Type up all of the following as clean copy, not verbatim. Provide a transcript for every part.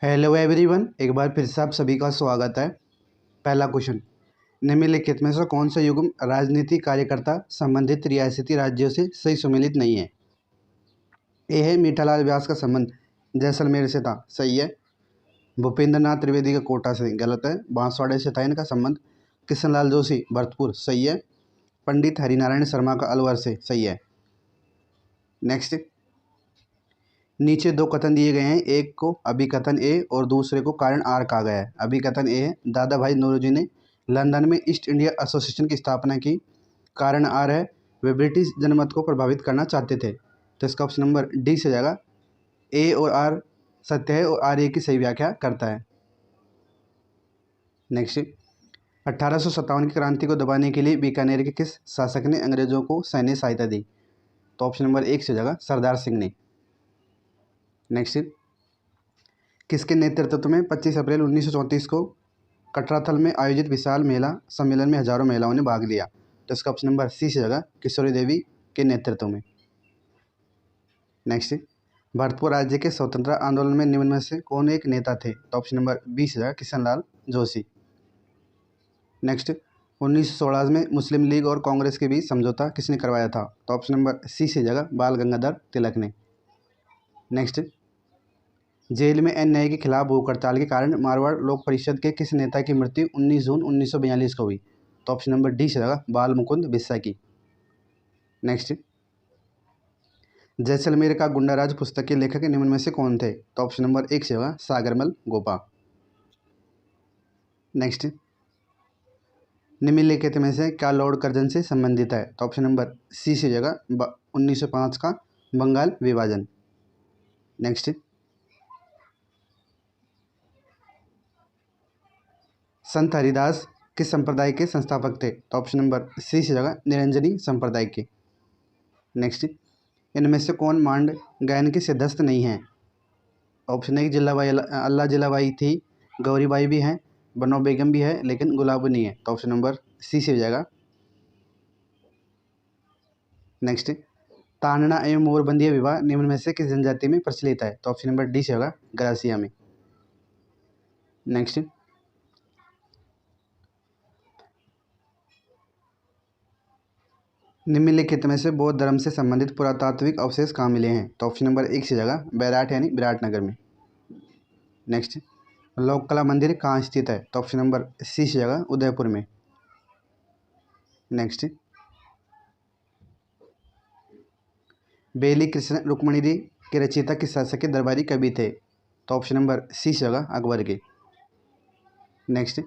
Hello everyone, एक बार फिर से आप सभी का स्वागत है। पहला क्वेश्चन, निम्नलिखित में से कौन सा युग्म राजनीतिक कार्यकर्ता संबंधित रियासती राज्यों से सही सुमेलित नहीं है। ए है मीठालाल व्यास का संबंध जैसलमेर से था, सही है। भूपेंद्र नाथ त्रिवेदी का कोटा से, गलत है। बांसवाड़े से था इनका संबंध। कृष्णलाल जोशी भरतपुर, सही है। पंडित हरिनारायण शर्मा का अलवर से, सही है। नेक्स्ट, नीचे दो कथन दिए गए हैं, एक को अभिकथन ए और दूसरे को कारण आर कहा गया है। अभिकथन ए है, दादा भाई नौरोजी ने लंदन में ईस्ट इंडिया एसोसिएशन की स्थापना की। कारण आर है, वे ब्रिटिश जनमत को प्रभावित करना चाहते थे। तो इसका ऑप्शन नंबर डी से जाएगा। ए और आर सत्य है और आर ए की सही व्याख्या करता है। नेक्स्ट, 1857 की क्रांति को दबाने के लिए बीकानेर के किस शासक ने अंग्रेजों को सैन्य सहायता दी। तो ऑप्शन नंबर एक से जाएगा, सरदार सिंह ने। नेक्स्ट, किसके नेतृत्व में 25 अप्रैल 1934 को कटराथल में आयोजित विशाल मेला सम्मेलन में हजारों महिलाओं ने भाग लिया। तो इसका ऑप्शन नंबर सी से जगह किशोरी देवी के नेतृत्व में। नेक्स्ट, भरतपुर राज्य के स्वतंत्रता आंदोलन में निम्न में से कौन एक नेता थे। तो ऑप्शन नंबर बी से जगह कृष्णलाल जोशी। नेक्स्ट, 1916 में मुस्लिम लीग और कांग्रेस के बीच समझौता किसने करवाया था। तो ऑप्शन नंबर सी से जगह बाल गंगाधर तिलक ने। नेक्स्ट, जेल में अन्याय के खिलाफ भूख हड़ताल के कारण मारवाड़ लोक परिषद के किस नेता की मृत्यु 19 जून 1942 को हुई। तो ऑप्शन नंबर डी से लगा बाल मुकुंद बिस्सा की। नेक्स्ट, जैसलमेर का गुंडाराज पुस्तक के लेखक निम्न में से कौन थे। तो ऑप्शन नंबर एक से होगा सागरमल गोपा। नेक्स्ट, निम्नलिखित में से क्या लॉर्ड कर्जन से संबंधित है। तो ऑप्शन नंबर सी से जगह 1905 का बंगाल विभाजन। नेक्स्ट, संत हरिदास किस संप्रदाय के संस्थापक थे। तो ऑप्शन नंबर सी से जगह निरंजनी संप्रदाय के। नेक्स्ट, इनमें से कौन मांड गायन की सिद्धस्त नहीं है। ऑप्शन एक जिल्लाबाई अल्लाह जिलाबाई थी, गौरीबाई भी हैं, बनो बेगम भी है, लेकिन गुलाब नहीं है। तो ऑप्शन नंबर सी से हो जाएगा। नेक्स्ट, तानना एवं मोरबंदिया विवाह निम्न में से किस जनजाति में प्रचलित है। तो ऑप्शन नंबर डी से होगा ग्रासिया में। नेक्स्ट, निम्नलिखित में से बौद्ध धर्म से संबंधित पुरातात्विक अवशेष कहाँ मिले हैं। तो ऑप्शन नंबर एक से जगह बैराट यानी विराटनगर में। नेक्स्ट, लोक कला मंदिर कहाँ स्थित है। तो ऑप्शन नंबर सी से जगह उदयपुर में। नेक्स्ट, बेली कृष्ण रुक्मणी के रचयिता किस शासक के दरबारी कवि थे। तो ऑप्शन नंबर सी से जगह अकबर के। नेक्स्ट,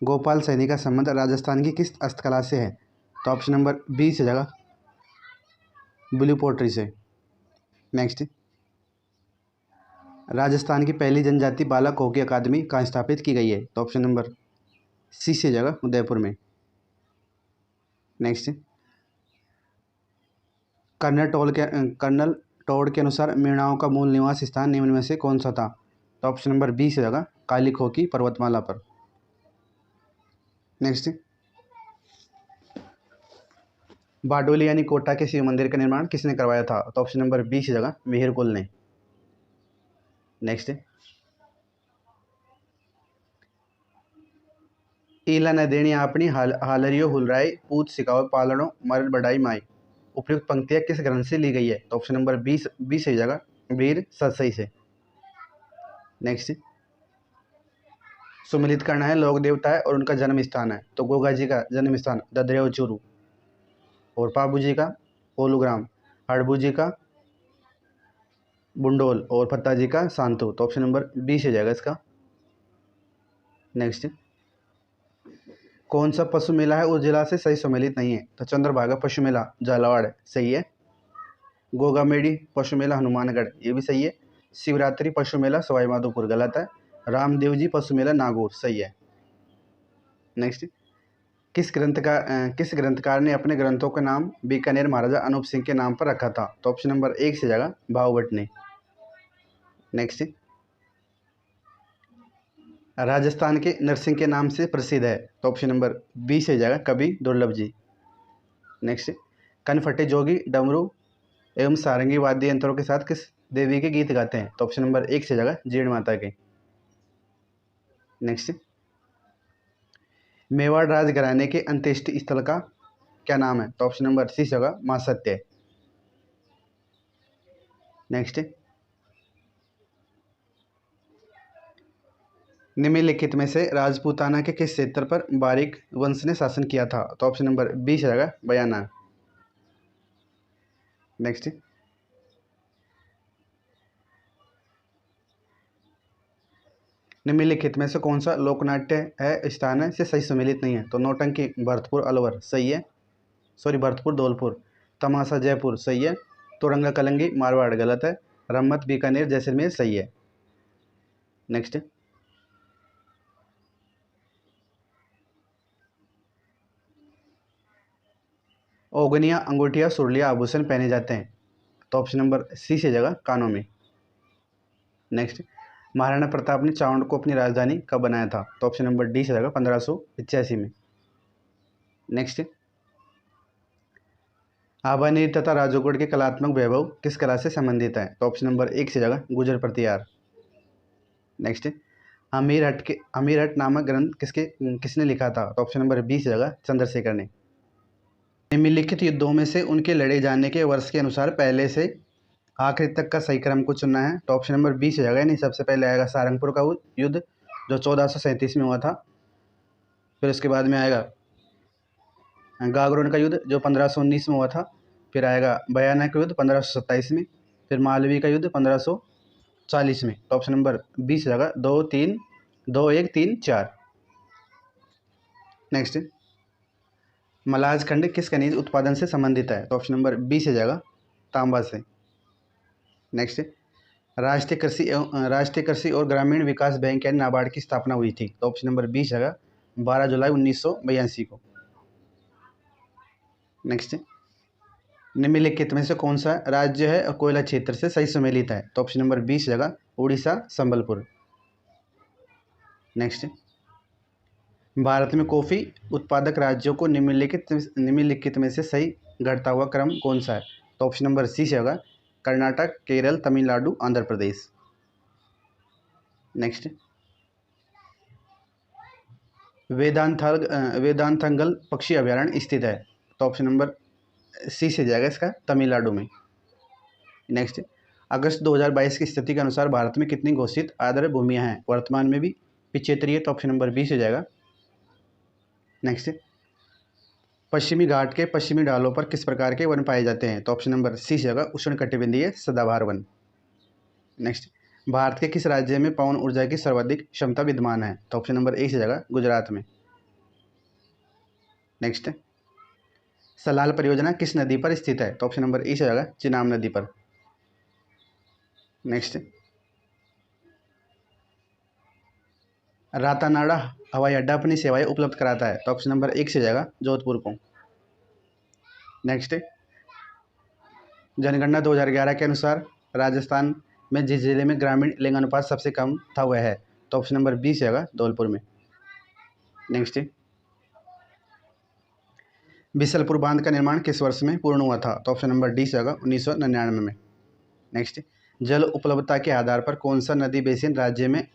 गोपाल सैनी का संबंध राजस्थान की किस हस्तकला से है। तो ऑप्शन नंबर बी से जगह ब्लू पोट्री से। नेक्स्ट, राजस्थान की पहली जनजाति बालक हॉकी अकादमी कहाँ स्थापित की गई है। तो ऑप्शन नंबर सी से जगह उदयपुर में। नेक्स्ट, कर्नल टोड के अनुसार मीणाओं का मूल निवास स्थान निम्न में से कौन सा था। तो ऑप्शन नंबर बी से जगह काली खोकी पर्वतमाला पर। नेक्स्ट, बारडोली यानी कोटा के शिव मंदिर का निर्माण किसने करवाया था। तो ऑप्शन नंबर बी से जगह मिहिर कुल ने। नेक्स्ट, ईला न देणी अपनी हालरियो हुलराई पूत सिकाओ पालनो मरल बढ़ाई माई उपयुक्त पंक्तियाँ किस ग्रंथ से ली गई है। तो ऑप्शन नंबर बी से जगह वीर सतसई से। नेक्स्ट, सुमिलित करना है लोक देवता है और उनका जन्म स्थान है। तो गोगा जी का जन्म स्थान ददरेव चूरू, और पाबू जी का पोलूग्राम, हड़बू जी का बुंडोल और फत्ता जी का सांतो। तो ऑप्शन नंबर बी से जाएगा इसका। नेक्स्ट, कौन सा पशु मेला है उस जिला से सही सम्मिलित नहीं है। तो चंद्रभागा पशु मेला झालावाड़ सही है। गोगा मेडी पशु मेला हनुमानगढ़ ये भी सही है। शिवरात्रि पशु मेला सवाई माधोपुर गलत है। रामदेव जी पशु मेला नागौर सही है। नेक्स्ट, किस ग्रंथकार ने अपने ग्रंथों का नाम बीकानेर महाराजा अनूप सिंह के नाम पर रखा था। तो ऑप्शन नंबर एक से जगह भावभट्ट ने। नेक्स्ट, राजस्थान के नरसिंह के नाम से प्रसिद्ध है। तो ऑप्शन नंबर बी से जाएगा कवि दुर्लभ जी। नेक्स्ट, कनफटे जोगी डमरू एवं सारंगी वाद्य यंत्रों के साथ किस देवी के गीत गाते हैं। तो ऑप्शन नंबर एक से जाएगा जीण माता के। नेक्स्ट, मेवाड़ राज घराने के अंत्येष्टि स्थल का क्या नाम है? तो ऑप्शन नंबर सी होगा मां सत्य। नेक्स्ट, निम्नलिखित में से राजपूताना के किस क्षेत्र पर बारिक वंश ने शासन किया था? तो ऑप्शन नंबर बी रहेगा बयाना। नेक्स्ट, निम्नलिखित में से कौन सा लोकनाट्य है स्थान है से सही सम्मिलित नहीं है? तो नौटंकी भरतपुर अलवर सही है, सॉरी भरतपुर धौलपुर। तमाशा जयपुर सही है। तुरंगा कलंगी मारवाड़ गलत है। रम्मत बीकानेर जैसलमेर सही है। नेक्स्ट, ओगनिया अंगूठिया सुरलिया आभूषण पहने जाते हैं? तो ऑप्शन नंबर सी से जगह कानों में। नेक्स्ट, महाराणा प्रताप ने चावंड को अपनी राजधानी कब बनाया था? तो ऑप्शन नंबर डी से जगह 1585 में। नेक्स्ट, आभानीर तथा राजोगढ़ के कलात्मक वैभव किस कला से संबंधित है? तो ऑप्शन नंबर एक से जगह गुजर प्रतिहार। नेक्स्ट, अमीर हट नामक ग्रंथ किसने लिखा था? तो ऑप्शन नंबर बी से जगह चंद्रशेखर ने। निम्नलिखित युद्धों में से उनके लड़े जाने के वर्ष के अनुसार पहले से आखिरी तक का सही क्रम को चुनना है। तो ऑप्शन नंबर बी से जगह नहीं, सबसे पहले आएगा सारंगपुर का युद्ध जो 1437 में हुआ था। फिर उसके बाद में आएगा गागरोन का युद्ध जो 1519 में हुआ था। फिर आएगा बयाना का युद्ध 1527 में। फिर मालवी का युद्ध 1540 में। तो ऑप्शन नंबर बी से जगह 2 3 2 1 3 4। नेक्स्ट, मलाज खंड किस खनिज उत्पादन से संबंधित है? तो ऑप्शन नंबर बी से जगह तांबा से। नेक्स्ट, राष्ट्रीय कृषि और ग्रामीण विकास बैंक यानी नाबार्ड की स्थापना हुई थी? तो ऑप्शन नंबर बी जगह 12 जुलाई 1982 को। नेक्स्ट, निम्नलिखित में से कौन सा राज्य है और कोयला क्षेत्र से सही सम्मिलित है? तो ऑप्शन नंबर बी जगह उड़ीसा संबलपुर। नेक्स्ट, भारत में कॉफी उत्पादक राज्यों को निम्नलिखित में से सही घटता हुआ क्रम कौन सा है? तो ऑप्शन नंबर सी होगा कर्नाटक, केरल, तमिलनाडु, आंध्र प्रदेश। नेक्स्ट, वेदांतंगल पक्षी अभयारण्य स्थित है? तो ऑप्शन नंबर सी से जाएगा इसका तमिलनाडु में। नेक्स्ट, अगस्त 2022 की स्थिति के अनुसार भारत में कितनी घोषित आर्द्र भूमियां हैं? वर्तमान में भी 75 है। तो ऑप्शन नंबर बी से जाएगा। नेक्स्ट, पश्चिमी घाट के पश्चिमी ढालों पर किस प्रकार के वन पाए जाते हैं? तो ऑप्शन नंबर सी से जाएगा उष्णकटिबंधीय सदाबहार वन। नेक्स्ट, भारत के किस राज्य में पवन ऊर्जा की सर्वाधिक क्षमता विद्यमान है? तो ऑप्शन नंबर ए से जाएगा गुजरात में। नेक्स्ट, सलाल परियोजना किस नदी पर स्थित है? तो ऑप्शन नंबर ए से जाएगा चिनाब नदी पर। नेक्स्ट, रातानाडा हवाई अड्डा अपनी सेवाएं उपलब्ध कराता है? तो ऑप्शन नंबर एक से जाएगा जोधपुर को। नेक्स्ट, जनगणना 2011 के अनुसार राजस्थान में जिस जिले में ग्रामीण लिंगानुपात सबसे कम था वह है? तो ऑप्शन नंबर बी से जाएगा धौलपुर में। नेक्स्ट, बिसलपुर बांध का निर्माण किस वर्ष में पूर्ण हुआ था? तो ऑप्शन नंबर डी से जाएगा 1999 में। नेक्स्ट, जल उपलब्धता के आधार पर कौन सा नदी बेसिन राज्य में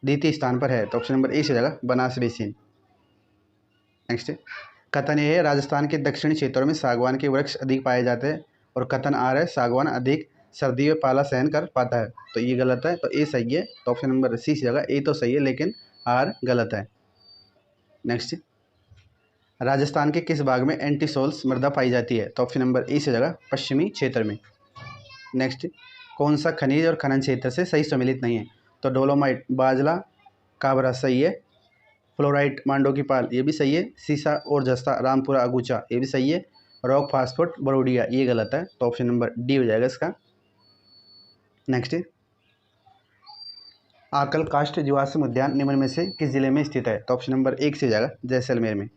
द्वितीय स्थान पर है? तो ऑप्शन नंबर ए से जाएगा बनास बेसिन। नेक्स्ट, कथन ये है राजस्थान के दक्षिणी क्षेत्रों में सागवान के वृक्ष अधिक पाए जाते हैं और कथन आर है सागवान अधिक सर्दी में पाला सहन कर पाता है। तो ये गलत है, तो ए सही है। तो ऑप्शन नंबर सी से जाएगा ए तो सही है लेकिन आर गलत है। नेक्स्ट, राजस्थान के किस भाग में एंटीसोल्स मृदा पाई जाती है? तो ऑप्शन नंबर ए से जाएगा पश्चिमी क्षेत्र में। नेक्स्ट, कौन सा खनिज और खनन क्षेत्र से सही सम्मिलित नहीं है? तो डोलोमाइट बाजला काबरा सही है। फ्लोराइट मांडो की पाल ये भी सही है। सीसा और जस्ता रामपुरा अगूचा ये भी सही है। रॉक फास्फोट बरोडिया ये गलत है। तो ऑप्शन नंबर डी हो जाएगा इसका। नेक्स्ट, आकल काष्ठ जीवाश्म उद्यान निम्न में से किस जिले में स्थित है? तो ऑप्शन नंबर एक से जाएगा जैसलमेर में।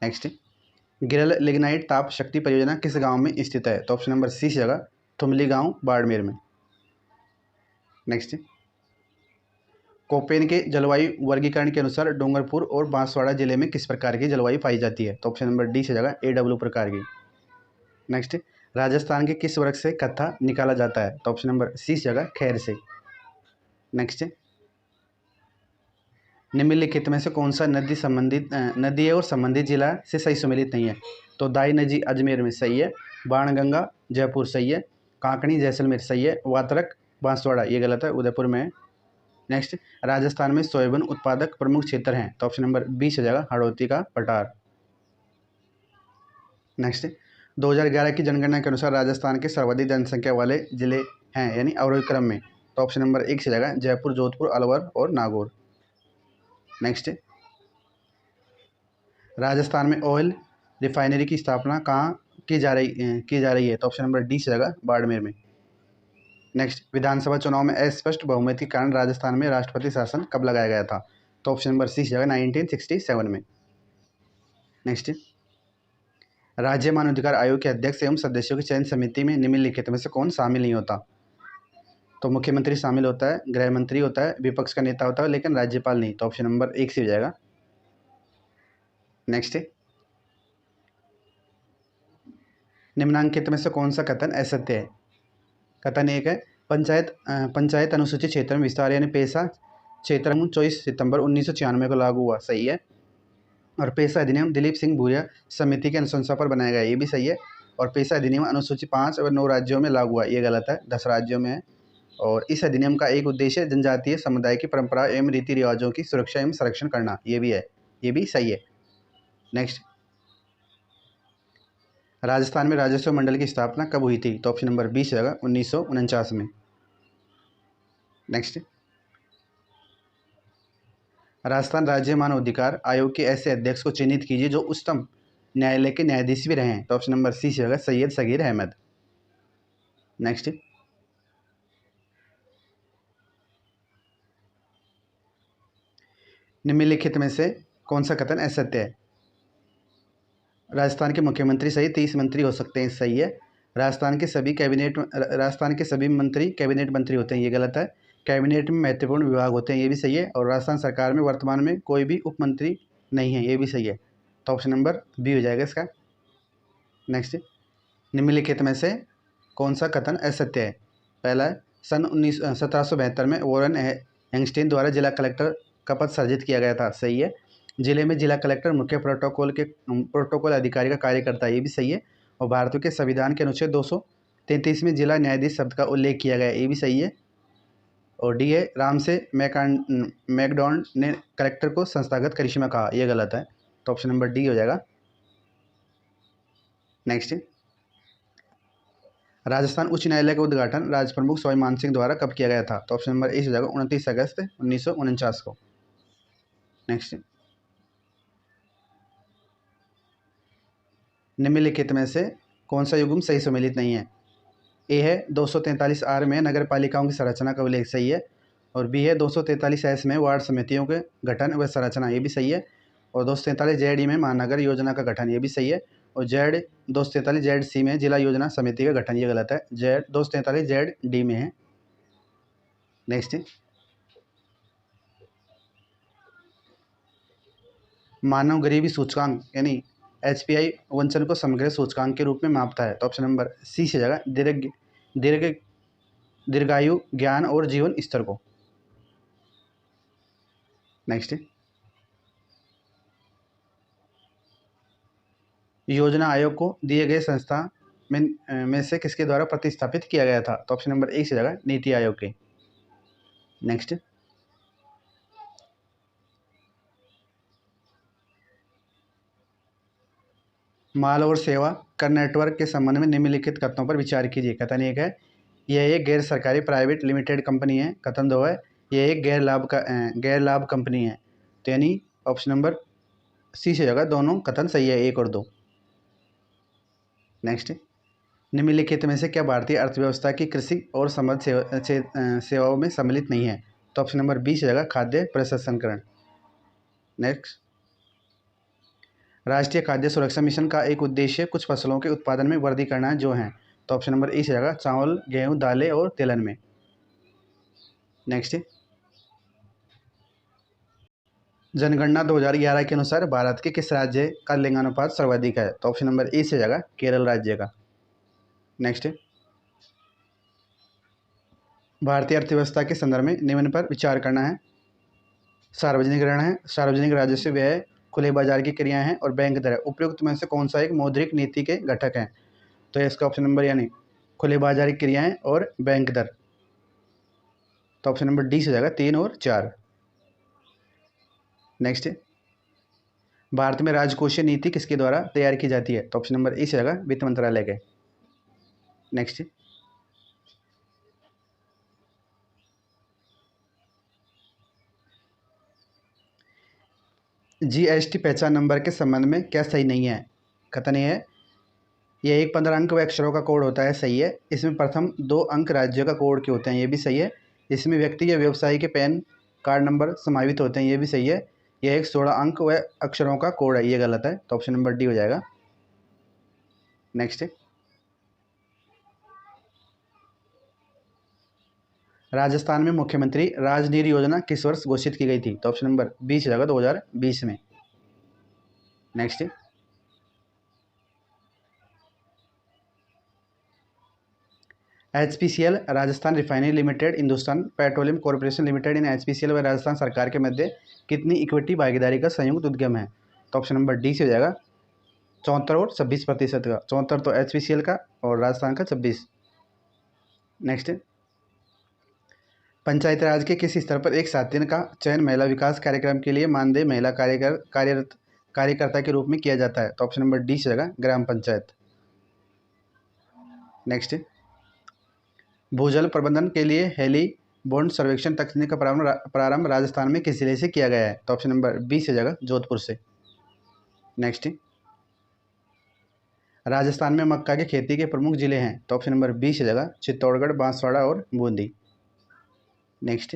नेक्स्ट, गिरल लिग्नाइट ताप शक्ति परियोजना किस गांव में स्थित है? तो ऑप्शन नंबर सी से जाएगा थुमली गांव बाड़मेर में। नेक्स्ट, कोपेन के जलवायु वर्गीकरण के अनुसार डूंगरपुर और बांसवाड़ा जिले में किस प्रकार की जलवायु पाई जाती है? तो ऑप्शन नंबर डी से जाएगा AW प्रकार की। नेक्स्ट, राजस्थान के किस वर्ग से कत्था निकाला जाता है? तो ऑप्शन नंबर सी से जाएगा खैर से। नेक्स्ट, निम्नलिखित में से कौन सा नदी और संबंधित जिला से सही सम्मिलित नहीं है? तो दाई नदी अजमेर में सही है, बाणगंगा जयपुर सही है, कांकणी जैसलमेर सही है, वात्रक बांसवाड़ा ये गलत है, उदयपुर में है। नेक्स्ट, राजस्थान में सोयाबीन उत्पादक प्रमुख क्षेत्र हैं? तो ऑप्शन नंबर 20 हो जाएगा हड़ौती का पठार। नेक्स्ट, 2011 की जनगणना के अनुसार राजस्थान के सर्वाधिक जनसंख्या वाले जिले हैं यानी अवरोही क्रम में? तो ऑप्शन नंबर 1 से जाएगा जयपुर, जोधपुर, अलवर और नागौर। नेक्स्ट, राजस्थान में ऑयल रिफाइनरी की स्थापना कहाँ की जा रही है? तो ऑप्शन नंबर डी से जाएगा बाड़मेर में। नेक्स्ट, विधानसभा चुनाव में अस्पष्ट बहुमत के कारण राजस्थान में राष्ट्रपति शासन कब लगाया गया था? तो ऑप्शन नंबर सी से जाएगा 1967 में। नेक्स्ट, राज्य मानवाधिकार आयोग के अध्यक्ष एवं सदस्यों की चयन समिति में निम्नलिखित में से कौन शामिल नहीं होता? तो मुख्यमंत्री शामिल होता है, गृह मंत्री होता है, विपक्ष का नेता होता है, लेकिन राज्यपाल नहीं। तो ऑप्शन नंबर 1 से हो जाएगा। नेक्स्ट, निम्नांकित में से कौन सा कथन असत्य है? कथन 1 है पंचायत अनुसूचित क्षेत्र में विस्तार यानी पेशा क्षेत्र 24 सितंबर 1996 को लागू हुआ, सही है। और पेशा अधिनियम दिलीप सिंह भूरिया समिति के अनुशंसा पर बनाया गया, ये भी सही है। और पेशा अधिनियम अनुसूची 5 और 9 राज्यों में लागू हुआ, ये गलत है, 10 राज्यों में है। और इस अधिनियम का एक उद्देश्य जनजातीय समुदाय की परंपरा एवं रीति रिवाजों की सुरक्षा एवं संरक्षण करना, ये भी है, ये भी सही है। नेक्स्ट, राजस्थान में राजस्व मंडल की स्थापना कब हुई थी? तो ऑप्शन नंबर 20 जगह 1949 में। नेक्स्ट, राजस्थान राज्य मानव अधिकार आयोग के ऐसे अध्यक्ष को चिन्हित कीजिए जो उच्चतम न्यायालय के न्यायाधीश भी रहे हैं। तो ऑप्शन नंबर सी से होगा सैयद सगीर अहमद। नेक्स्ट, निम्नलिखित में से कौन सा कथन असत्य है? राजस्थान के मुख्यमंत्री सहित 30 मंत्री हो सकते हैं, सही है। राजस्थान के सभी मंत्री कैबिनेट मंत्री होते हैं, ये गलत है। कैबिनेट में महत्वपूर्ण विभाग होते हैं, ये भी सही है। और राजस्थान सरकार में वर्तमान में कोई भी उप मंत्री नहीं है, ये भी सही है। तो ऑप्शन नंबर बी हो जाएगा इसका। नेक्स्ट, निम्नलिखित में से कौन सा कथन असत्य है? पहला है सन 1772 में वॉरेन हेस्टिंग्स द्वारा जिला कलेक्टर का पद सृजित किया गया था, सही है। जिले में जिला कलेक्टर मुख्य प्रोटोकॉल अधिकारी का कार्य करता है, ये भी सही है। और भारत के संविधान के अनुच्छेद 233 में जिला न्यायाधीश शब्द का उल्लेख किया गया है, ये भी सही है। और डी है राम से मैकडॉन ने कलेक्टर को संस्थागत करिश्मा कहा, यह गलत है। तो ऑप्शन नंबर डी हो जाएगा। नेक्स्ट, राजस्थान उच्च न्यायालय का उद्घाटन राज प्रमुख स्वामी मान सिंह द्वारा कब किया गया था? तो ऑप्शन नंबर ए हो जाएगा 29 अगस्त 1949 को। नेक्स्ट, निम्नलिखित में से कौन सा युग्म सही सम्मिलित नहीं है? ए है 243 आर में नगर पालिकाओं की संरचना का उल्लेख, सही है। और बी है 243 एस में वार्ड समितियों के गठन व संरचना, ये भी सही है। और 243 जेड ई में महानगर योजना का गठन, ये भी सही है। और जेड 243 जेड सी में जिला योजना समिति का गठन, ये गलत है। जेड 243 जेड डी में है। नेक्स्ट, मानव गरीबी सूचकांक यानी HPI वंचन को समग्र सूचकांक के रूप में मापता है। तो ऑप्शन नंबर सी से जाएगा दीर्घायु, ज्ञान और जीवन स्तर को। नेक्स्ट, योजना आयोग को दिए गए संस्था में से किसके द्वारा प्रतिस्थापित किया गया था? तो ऑप्शन नंबर ए से जाएगा नीति आयोग के। नेक्स्ट, माल और सेवा कर नेटवर्क के संबंध में निम्नलिखित कथनों पर विचार कीजिए। कथन 1 है यह एक गैर सरकारी प्राइवेट लिमिटेड कंपनी है। कथन 2 है यह एक गैर लाभ कंपनी है। तो यानी ऑप्शन नंबर सी से जगह दोनों कथन सही है, 1 और 2। नेक्स्ट, निम्नलिखित में से क्या भारतीय अर्थव्यवस्था की कृषि और संबद्ध सेवाओं में सम्मिलित नहीं है? तो ऑप्शन नंबर बी से जगह खाद्य प्रसंस्करण। नेक्स्ट, राष्ट्रीय खाद्य सुरक्षा मिशन का एक उद्देश्य कुछ फसलों के उत्पादन में वृद्धि करना है, जो है? तो ऑप्शन नंबर ए से जाएगा चावल, गेहूं, दालें और तिलहन में। नेक्स्ट, जनगणना 2011 के अनुसार भारत के किस राज्य का लिंगानुपात सर्वाधिक है? तो ऑप्शन नंबर ए से जाएगा केरल राज्य का। नेक्स्ट, भारतीय अर्थव्यवस्था के संदर्भ में निम्न पर विचार करना है। सार्वजनिक ऋण है, सार्वजनिक राजस्व व्यय, खुले बाजार की क्रियाएं हैं और बैंक दर है। उपयुक्त में से कौन सा एक मौद्रिक नीति के घटक हैं? तो इसका ऑप्शन नंबर यानी खुले बाजार की क्रियाएं और बैंक दर। तो ऑप्शन नंबर डी से हो जाएगा 3 और 4। नेक्स्ट, भारत में राजकोषीय नीति किसके द्वारा तैयार की जाती है? तो ऑप्शन नंबर ए से हो जाएगा वित्त मंत्रालय के। नेक्स्ट, जीएसटी पहचान नंबर के संबंध में क्या सही नहीं है? कथन ये है, यह एक 15 अंक व अक्षरों का कोड होता है, सही है। इसमें प्रथम 2 अंक राज्यों का कोड के होते हैं, ये भी सही है। इसमें व्यक्ति या व्यवसायी के पैन कार्ड नंबर समावित होते हैं, ये भी सही है। यह एक 16 अंक व अक्षरों का कोड है, ये गलत है। तो ऑप्शन नंबर डी हो जाएगा। नेक्स्ट, राजस्थान में मुख्यमंत्री राजनीति योजना किस वर्ष घोषित की गई थी? तो ऑप्शन नंबर बी से जाएगा 2020 में। Next, HPCL Rajasthan refinery limited, Hindustan petroleum corporation limited इन HPCL व राजस्थान सरकार के मध्य कितनी इक्विटी भागीदारी का संयुक्त उद्यम है? तो ऑप्शन नंबर डी से हो जाएगा 74 और 26% का। 74 तो HPCL का और राजस्थान का 26। नेक्स्ट, पंचायती राज के किस स्तर पर एक साथी का चयन महिला विकास कार्यक्रम के लिए मानदेय महिला कार्यकर्ता के रूप में किया जाता है? तो ऑप्शन नंबर डी से जाएगा ग्राम पंचायत। नेक्स्ट, भूजल प्रबंधन के लिए हेली बॉन्ड सर्वेक्षण तकनीक का प्रारंभ राजस्थान में किस जिले से किया गया है? तो ऑप्शन नंबर बी से जाएगा जोधपुर से। नेक्स्ट, राजस्थान में मक्का की खेती के प्रमुख जिले हैं? तो ऑप्शन नंबर बी से जाएगा चित्तौड़गढ़, बांसवाड़ा और बूंदी। नेक्स्ट,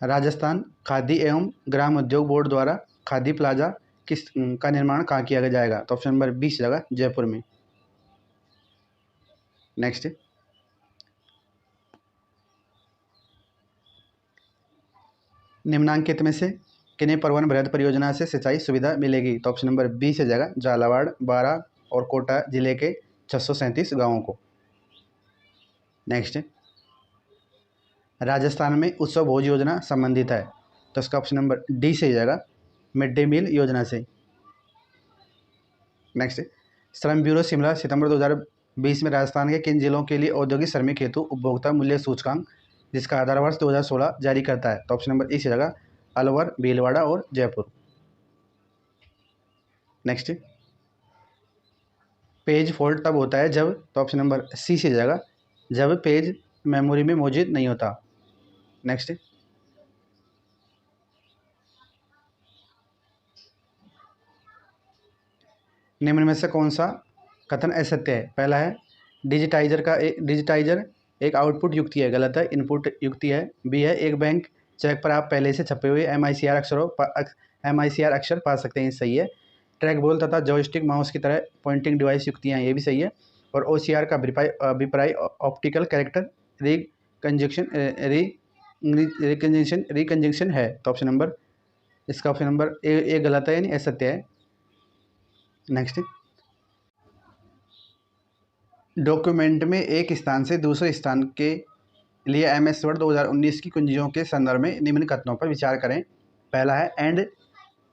राजस्थान खादी एवं ग्राम उद्योग बोर्ड द्वारा खादी प्लाजा किस का निर्माण कहाँ किया जाएगा? तो ऑप्शन नंबर बी से जाएगा जयपुर में। नेक्स्ट, निम्नांकित में से किन्हीं परवन बृहद परियोजना से सिंचाई सुविधा मिलेगी? तो ऑप्शन नंबर बी से जाएगा झालावाड़, बारां और कोटा जिले के 637 गांवों को। नेक्स्ट, राजस्थान में उत्सव भोज योजना संबंधित है? तो इसका ऑप्शन नंबर डी से जाएगा मिड डे मील योजना से। नेक्स्ट, श्रम ब्यूरो शिमला सितंबर 2020 में राजस्थान के किन जिलों के लिए औद्योगिक श्रमिक हेतु उपभोक्ता मूल्य सूचकांक जिसका आधार वर्ष 2016 जारी करता है? तो ऑप्शन नंबर ई से जाएगा अलवर, भीलवाड़ा और जयपुर। नेक्स्ट, पेज फॉल्ट तब होता है जब, तो ऑप्शन नंबर सी से जाएगा जब पेज मेमोरी में मौजूद नहीं होता। नेक्स्ट, निम्न में से कौन सा कथन असत्य है? पहला है डिजिटाइजर एक आउटपुट युक्ति है, गलत है। इनपुट युक्ति है। बी है एक बैंक चेक पर आप पहले से छपे हुए MICR अक्षर पा सकते हैं, सही है। ट्रैक बॉल तथा जॉयस्टिक माउस की तरह पॉइंटिंग डिवाइस युक्तियाँ, ये भी सही है। और OCR का अभिप्राय ऑप्टिकल कैरेक्टर रिकंजक्शन है। तो ऑप्शन नंबर इसका ऑप्शन नंबर ए गलत है, यानी असत्य है। नेक्स्ट, डॉक्यूमेंट में एक स्थान से दूसरे स्थान के लिए MS वर्ड 2019 की कुंजियों के संदर्भ में निम्न कथनों पर विचार करें। पहला है एंड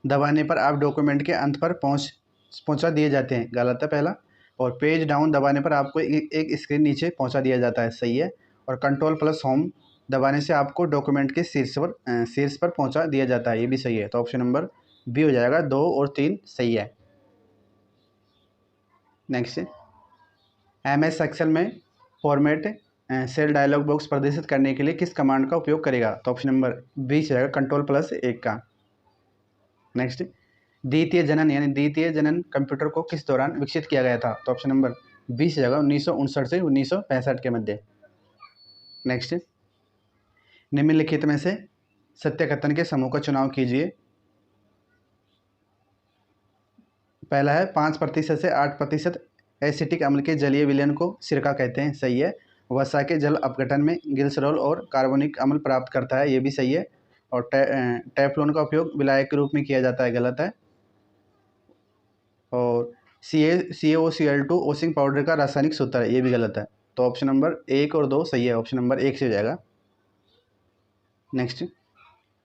दबाने पर आप डॉक्यूमेंट के अंत पर पहुंचा दिए जाते हैं, गलत है पहला। और पेज डाउन दबाने पर आपको एक स्क्रीन नीचे पहुंचा दिया जाता है, सही है। और कंट्रोल प्लस होम दबाने से आपको डॉक्यूमेंट के शीर्ष पर पहुंचा दिया जाता है, ये भी सही है। तो ऑप्शन नंबर बी हो जाएगा 2 और 3 सही है। नेक्स्ट, MS एक्सेल में फॉर्मेट सेल डायलॉग बॉक्स प्रदर्शित करने के लिए किस कमांड का उपयोग करेगा? तो ऑप्शन नंबर बी से जाएगा कंट्रोल प्लस 1 का। नेक्स्ट, द्वितीय जनन कंप्यूटर को किस दौरान विकसित किया गया था? तो ऑप्शन नंबर बी से जाएगा 1959 से 1965 के मध्य। नेक्स्ट, निम्नलिखित में से सत्य कथन के समूह का चुनाव कीजिए। पहला है 5% से 8% एसिटिक अम्ल के जलीय विलयन को सिरका कहते हैं, सही है। वसा के जल अपघटन में ग्लिसरॉल और कार्बोनिक अम्ल प्राप्त करता है, ये भी सही है। और टेफ्लॉन का उपयोग विलायक के रूप में किया जाता है, गलत है। और CaOCl2 ओसिंग पाउडर का रासायनिक सूत्र है, ये भी गलत है। तो ऑप्शन नंबर 1 और 2 सही है, ऑप्शन नंबर 1 से हो जाएगा। नेक्स्ट,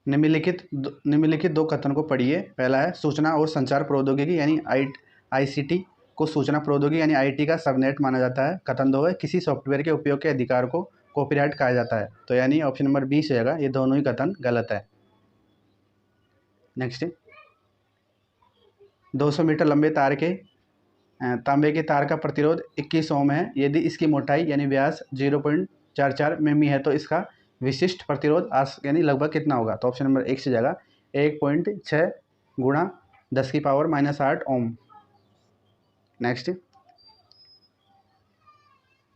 निम्नलिखित दो कथन को पढ़िए। पहला है सूचना और संचार प्रौद्योगिकी यानी ICT को सूचना प्रौद्योगिकी यानी IT का सबनेट माना जाता है। कथन 2 है किसी सॉफ्टवेयर के उपयोग के अधिकार को कॉपीराइट कहा जाता है। तो यानी ऑप्शन नंबर 20 हो जाएगा। ये दोनों ही कथन गलत है। नेक्स्ट, 200 मीटर लंबे तांबे के तार का प्रतिरोध 21 ओम है। यदि इसकी मोटाई यानी व्यास 0.44 मिमी है तो इसका विशिष्ट प्रतिरोध यानी लगभग कितना होगा? तो ऑप्शन नंबर 1 से जाएगा 1.6 गुणा 10⁻⁸ ओम। नेक्स्ट,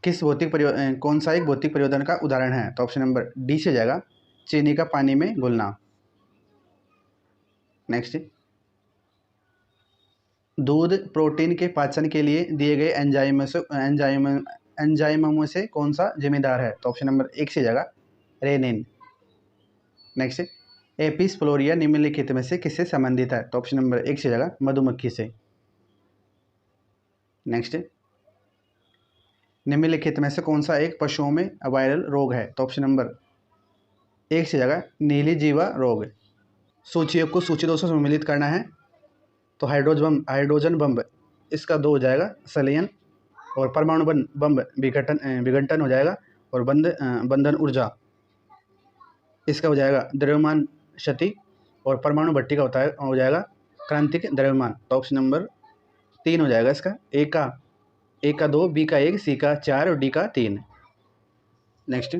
कौन सा एक भौतिक परिवर्तन का उदाहरण है? तो ऑप्शन नंबर डी से जाएगा चीनी का पानी में घुलना। नेक्स्ट, दूध प्रोटीन के पाचन के लिए दिए गए एंजाइमों से कौन सा जिम्मेदार है? तो ऑप्शन नंबर 1 से जाएगा रेनिन। नेक्स्ट, एपिस फ्लोरिया निम्नलिखित में से किससे संबंधित है? तो ऑप्शन नंबर 1 से जाएगा मधुमक्खी से। नेक्स्ट, निम्नलिखित में से कौन सा एक पशुओं में वायरल रोग है? तो ऑप्शन नंबर 1 से जाएगा नीली जीवा रोग। सूचीयोग को सूची 2 से सम्मिलित करना है तो हाइड्रोजन बम इसका 2 हो जाएगा संलयन, और परमाणु बम विघटन हो जाएगा, और बंधन ऊर्जा इसका हो जाएगा द्रव्यमान क्षति, और परमाणु भट्टी का हो जाएगा क्रांतिक द्रव्यमान। तो ऑप्शन नंबर 3 हो जाएगा इसका। ए का 2, बी का 1, सी का 4 और डी का 3। नेक्स्ट,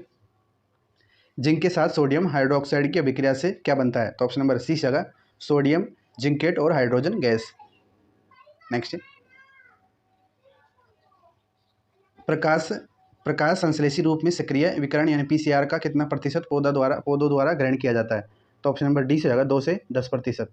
जिंक के साथ सोडियम हाइड्रोक्साइड की अभिक्रिया से क्या बनता है? तो ऑप्शन नंबर सी होगा सोडियम जिंकेट और हाइड्रोजन गैस। नेक्स्ट, प्रकाश संश्लेषी रूप में सक्रिय विकिरण यानी PCR का कितना प्रतिशत पौधों द्वारा ग्रहण किया जाता है? तो ऑप्शन नंबर डी से होगा 2 से 10%।